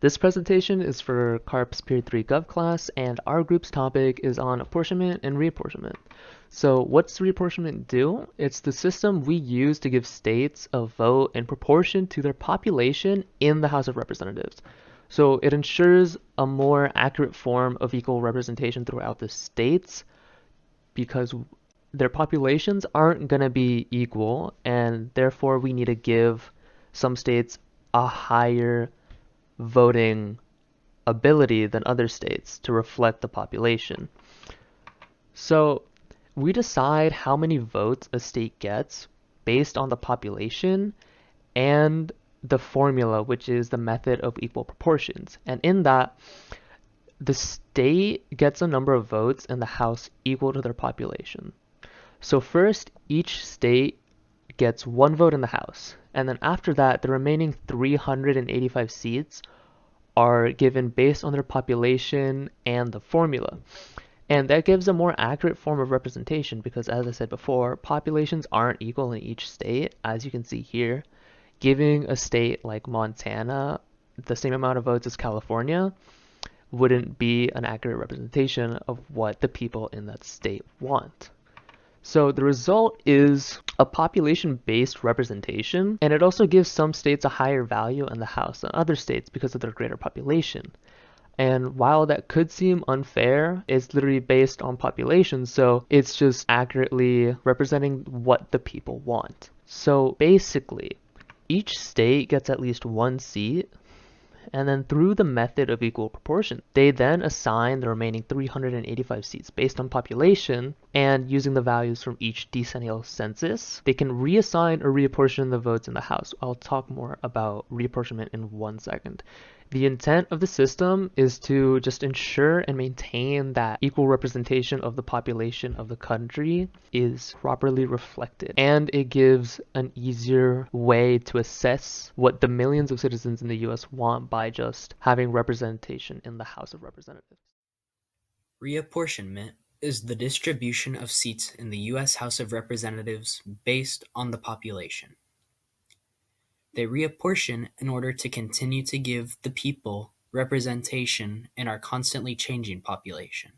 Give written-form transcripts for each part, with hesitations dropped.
This presentation is for CARP's Period 3 Gov class, and our group's topic is on apportionment and reapportionment. So what's reapportionment do? It's the system we use to give states a vote in proportion to their population in the House of Representatives. So it ensures a more accurate form of equal representation throughout the states because their populations aren't going to be equal, and therefore we need to give some states a higher voting ability than other states to reflect the population. So we decide how many votes a state gets based on the population and the formula, which is the method of equal proportions. And in that, the state gets a number of votes in the House equal to their population. So first, each state gets one vote in the House. And then after that, the remaining 385 seats are given based on their population and the formula. And that gives a more accurate form of representation because, as I said before, populations aren't equal in each state, as you can see here. Giving a state like Montana the same amount of votes as California wouldn't be an accurate representation of what the people in that state want. So the result is a population-based representation, and it also gives some states a higher value in the House than other states because of their greater population. And while that could seem unfair, it's literally based on population, so it's just accurately representing what the people want. So basically, each state gets at least one seat, and then through the method of equal proportion, they then assign the remaining 385 seats based on population, and using the values from each decennial census, they can reassign or reapportion the votes in the House. I'll talk more about reapportionment in 1 second. The intent of the system is to just ensure and maintain that equal representation of the population of the country is properly reflected. And it gives an easier way to assess what the millions of citizens in the US want by just having representation in the House of Representatives. Reapportionment is the distribution of seats in the U.S. House of Representatives based on the population. They reapportion in order to continue to give the people representation in our constantly changing population.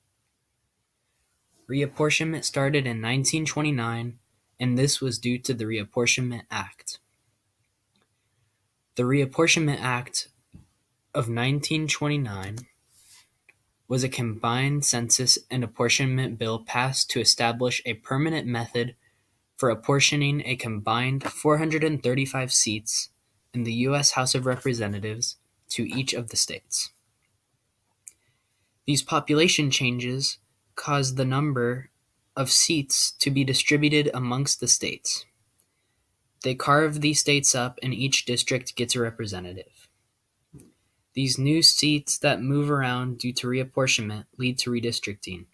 Reapportionment started in 1929, and this was due to the Reapportionment Act. The Reapportionment Act of 1929 was a combined census and apportionment bill passed to establish a permanent method for apportioning a combined 435 seats in the U.S. House of Representatives to each of the states. These population changes caused the number of seats to be distributed amongst the states. They carve these states up and each district gets a representative. These new seats that move around due to reapportionment lead to redistricting.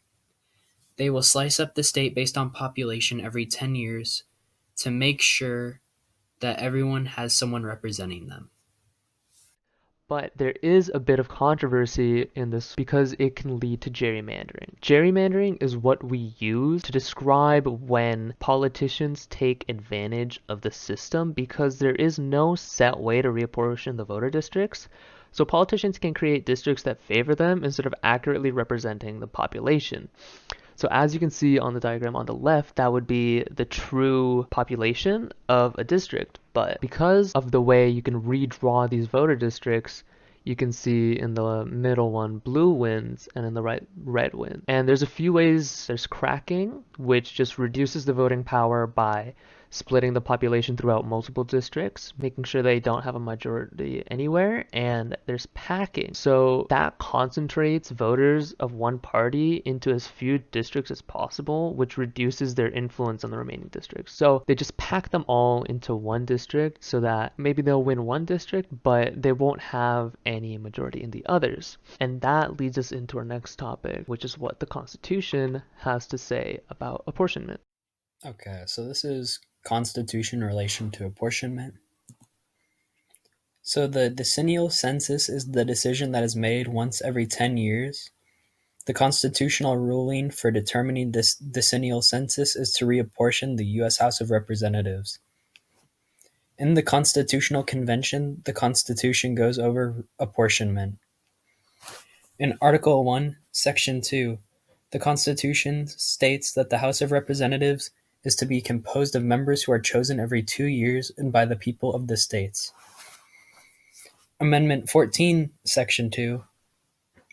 They will slice up the state based on population every 10 years to make sure that everyone has someone representing them. But there is a bit of controversy in this because it can lead to gerrymandering. Gerrymandering is what we use to describe when politicians take advantage of the system because there is no set way to reapportion the voter districts. So politicians can create districts that favor them instead of accurately representing the population. So as you can see on the diagram on the left, that would be the true population of a district. But because of the way you can redraw these voter districts, you can see in the middle one blue wins and in the right red wins. And there's a few ways. There's cracking, which just reduces the voting power by splitting the population throughout multiple districts, making sure they don't have a majority anywhere, and there's packing. So that concentrates voters of one party into as few districts as possible, which reduces their influence on the remaining districts. So they just pack them all into one district so that maybe they'll win one district, but they won't have any majority in the others. And that leads us into our next topic, which is what the Constitution has to say about apportionment. Okay, so this is Constitution in relation to apportionment. So the decennial census is the decision that is made once every 10 years. The constitutional ruling for determining this decennial census is to reapportion the U.S. House of Representatives. In the Constitutional Convention, the Constitution goes over apportionment. In Article 1, Section 2, the Constitution states that the House of Representatives is to be composed of members who are chosen every 2 years and by the people of the states. Amendment 14, Section 2,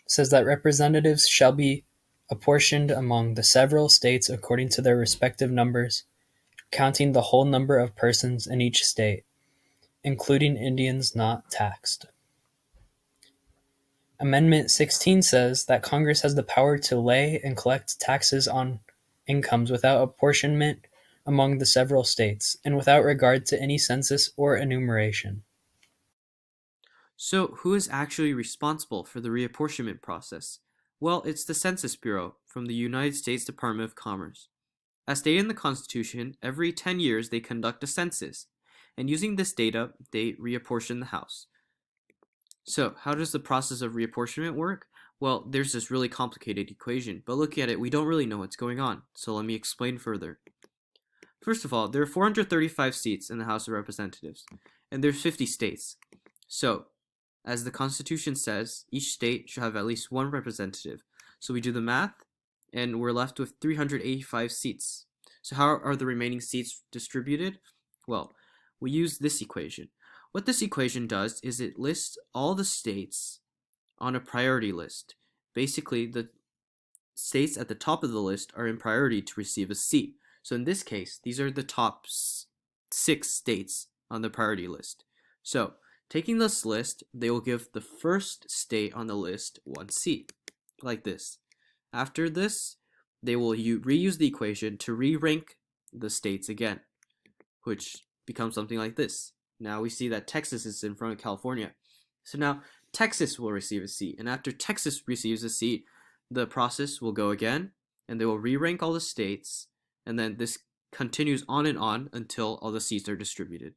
says that representatives shall be apportioned among the several states according to their respective numbers, counting the whole number of persons in each state, including Indians not taxed. Amendment 16 says that Congress has the power to lay and collect taxes on incomes without apportionment among the several states, and without regard to any census or enumeration. So, who is actually responsible for the reapportionment process? Well, it's the Census Bureau from the United States Department of Commerce. As stated in the Constitution, every 10 years they conduct a census, and using this data, they reapportion the House. So, how does the process of reapportionment work? Well, there's this really complicated equation, but looking at it, we don't really know what's going on, so let me explain further. First of all, there are 435 seats in the House of Representatives, and there's 50 states. So, as the Constitution says, each state should have at least one representative. So we do the math, and we're left with 385 seats. So how are the remaining seats distributed? Well, we use this equation. What this equation does is it lists all the states on a priority list. Basically, the states at the top of the list are in priority to receive a seat. So in this case, these are the top 6 states on the priority list. So, taking this list, they will give the first state on the list 1 seat, like this. After this, they will reuse the equation to re-rank the states again, which becomes something like this. Now we see that Texas is in front of California. So now Texas will receive a seat, and after Texas receives a seat, the process will go again, and they will re-rank all the states, and then this continues on and on until all the seats are distributed.